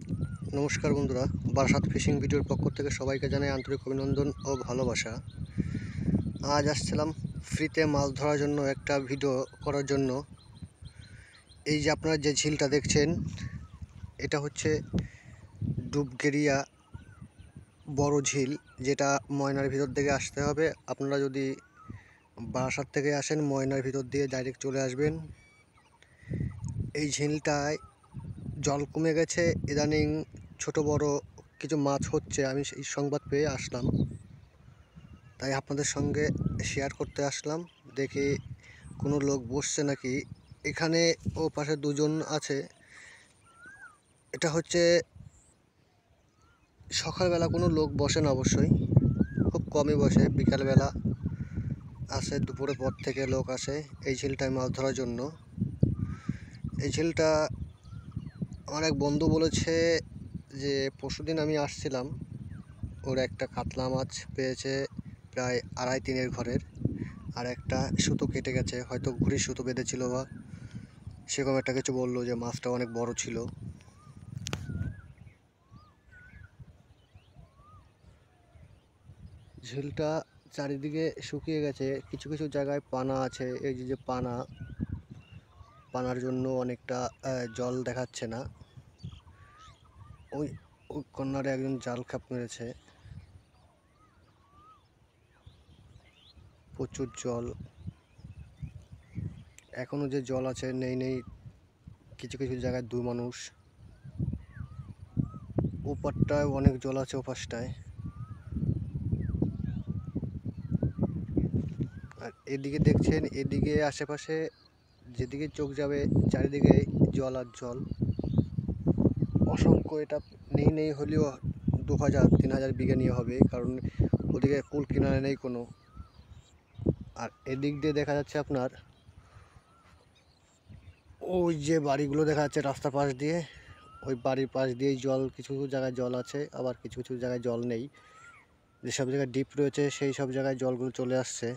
নমস্কার বন্ধুরা, বারাসাত ফিশিং ভিডিওর পক্ষ থেকে সবাইকে জানাই আন্তরিক অভিনন্দন ও ভালোবাসা। আজ আসছিলাম ফ্রিতে মাছ ধরার জন্য একটা ভিডিও করার জন্য। এই যে আপনারা যে ঝিলটা দেখছেন, এটা হচ্ছে ডুবগেরিয়া বড় ঝিল, যেটা ময়নার ভিতর থেকে আসতে হবে। আপনারা যদি বারাসাত থেকে আসেন, ময়নার ভিতর দিয়ে ডাইরেক্ট চলে আসবেন। এই ঝিলটায় জল কমে গেছে, ইদানিং ছোট বড় কিছু মাছ হচ্ছে। আমি এই সংবাদ পেয়ে আসলাম, তাই আপনাদের সঙ্গে শেয়ার করতে আসলাম। দেখি কোনো লোক বসছে নাকি। এখানে ও পাশে দুজন আছে। এটা হচ্ছে সকালবেলা কোনো লোক বসে না, অবশ্যই খুব কমই বসে। বিকালবেলা আসে, দুপুরের পর থেকে লোক আসে এই ঝিলটায় মাছ ধরার জন্য। এই ঝিলটা আমার এক বন্ধু বলেছে যে পরশুদিন আমি আসছিলাম, ওর একটা কাতলা মাছ পেয়েছে প্রায় 2.5-3 ঘরের, আর একটা সুতো কেটে গেছে, হয়তো ঘুড়ির সুতো বেঁধেছিল বা সেরকম একটা কিছু। বললো যে মাছটা অনেক বড় ছিল। ঝিলটা চারিদিকে শুকিয়ে গেছে, কিছু কিছু জায়গায় পানা আছে। এই যে পানার জন্য অনেকটা জল দেখাচ্ছে না। ওই ওই কর্নারে একজন জাল খাপ মেরেছে, প্রচুর জল। এখনো যে জল আছে নেই, কিছু কিছু জায়গায় দু মানুষ। ওপারটায় অনেক জল আছে, ওপাশটায়। আর এদিকে দেখছেন, এদিকে আশেপাশে যেদিকে চোখ যাবে চারিদিকে জল আর জল, অসংখ্য। এটা নেই হলেও 2000-3000 বিঘা নিয়ে হবে, কারণ ওদিকে কুল কিনারে নেই কোনো। আর এদিক দিয়ে দেখা যাচ্ছে আপনার ওই যে বাড়িগুলো দেখা যাচ্ছে রাস্তার পাশ দিয়ে, ওই বাড়ির পাশ দিয়েই জল। কিছু কিছু জায়গায় জল আছে, আবার কিছু কিছু জায়গায় জল নেই। যেসব জায়গায় ডিপ রয়েছে সেই সব জায়গায় জলগুলো চলে আসছে।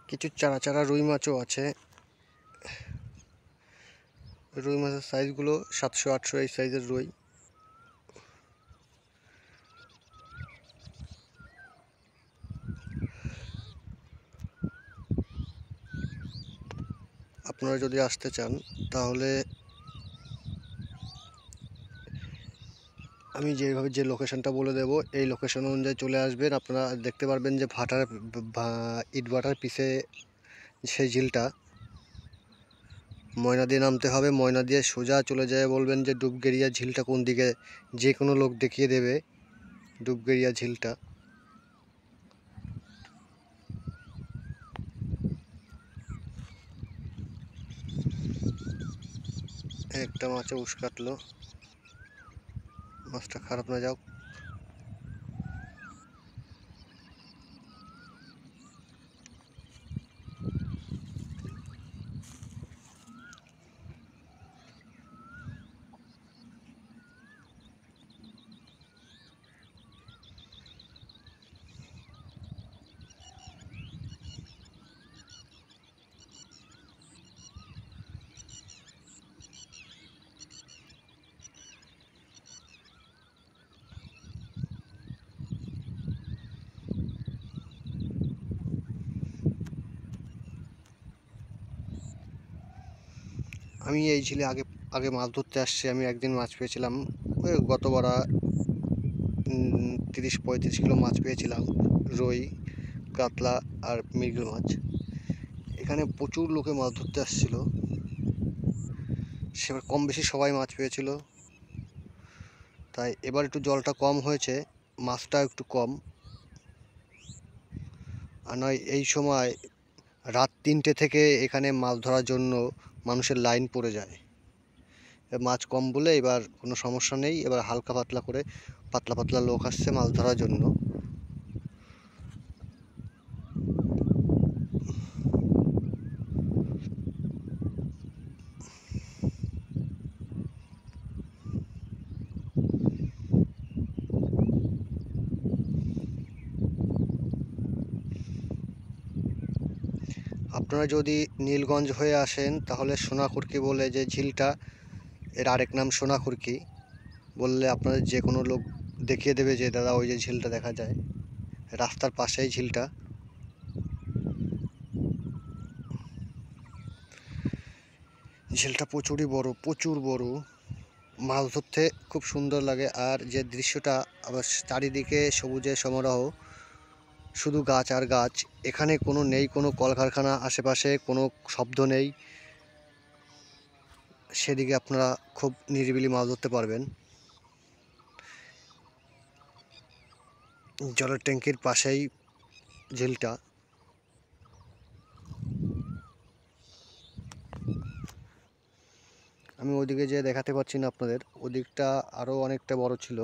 কিছু চারা চারা রুই মাছও আছে। রুই মাছের সাইজগুলো 700-800 এই সাইজের রুই। আপনারা যদি আসতে চান তাহলে আমি যেভাবে যে লোকেশনটা বলে দেবো, এই লোকেশন অনুযায়ী চলে আসবেন। আপনারা দেখতে পারবেন যে ইট ভাটার পিছে সেই ঝিলটা। ময়না দিয়ে নামতে হবে, ময়না দিয়ে সোজা চলে যায়। বলবেন যে ডুবগেরিয়া ঝিলটা কোন দিকে, যে কোনো লোক দেখিয়ে দেবে ডুবগেরিয়া ঝিলটা। একটা মাছে উস কাটলো, মাছটা খারাপ না যাও। আমি এই ঝিলে আগে আগে মাছ ধরতে আসছি। আমি একদিন মাছ পেয়েছিলাম, ওই গতবার 30-35 কিলো মাছ পেয়েছিলাম, রুই, কাতলা আর মৃগেল মাছ। এখানে প্রচুর লোকে মাছ ধরতে আসছিল, সেবার কম বেশি সবাই মাছ পেয়েছিল। তাই এবার একটু জলটা কম হয়েছে, মাছটা একটু কম। আর নয় এই সময় রাত 3টে থেকে এখানে মাছ ধরার জন্য মানুষের লাইন পড়ে যায়। মাছ কম বলে এবার কোনো সমস্যা নেই, এবার হালকা পাতলা করে পাতলা পাতলা লোক আসছে মাছ ধরার জন্য। আপনারা যদি নীলগঞ্জ হয়ে আসেন তাহলে সোনাখুরকি বলে যে ঝিলটা, এর আরেক নাম সোনাখুরকি, বললে আপনাদের যে কোনো লোক দেখিয়ে দেবে যে দাদা ওই যে ঝিলটা দেখা যায়, রাস্তার পাশেই ঝিলটা। ঝিলটা প্রচুরই বড়, প্রচুর বড়, মাছ ধরতে খুব সুন্দর লাগে। আর যে দৃশ্যটা আবার চারিদিকে সবুজের সমারোহ, শুধু গাছ আর গাছ। এখানে কোনো নেই কোনো কলকারখানা, আশেপাশে কোনো শব্দ নেই, সেদিকে আপনারা খুব নিরিবিলি মাছ ধরতে পারবেন। জলের ট্যাঙ্কির পাশেই ঝিলটা। আমি ওদিকে যে দেখাতে পারছি না আপনাদের, ওদিকটা আরও অনেকটা বড় ছিল।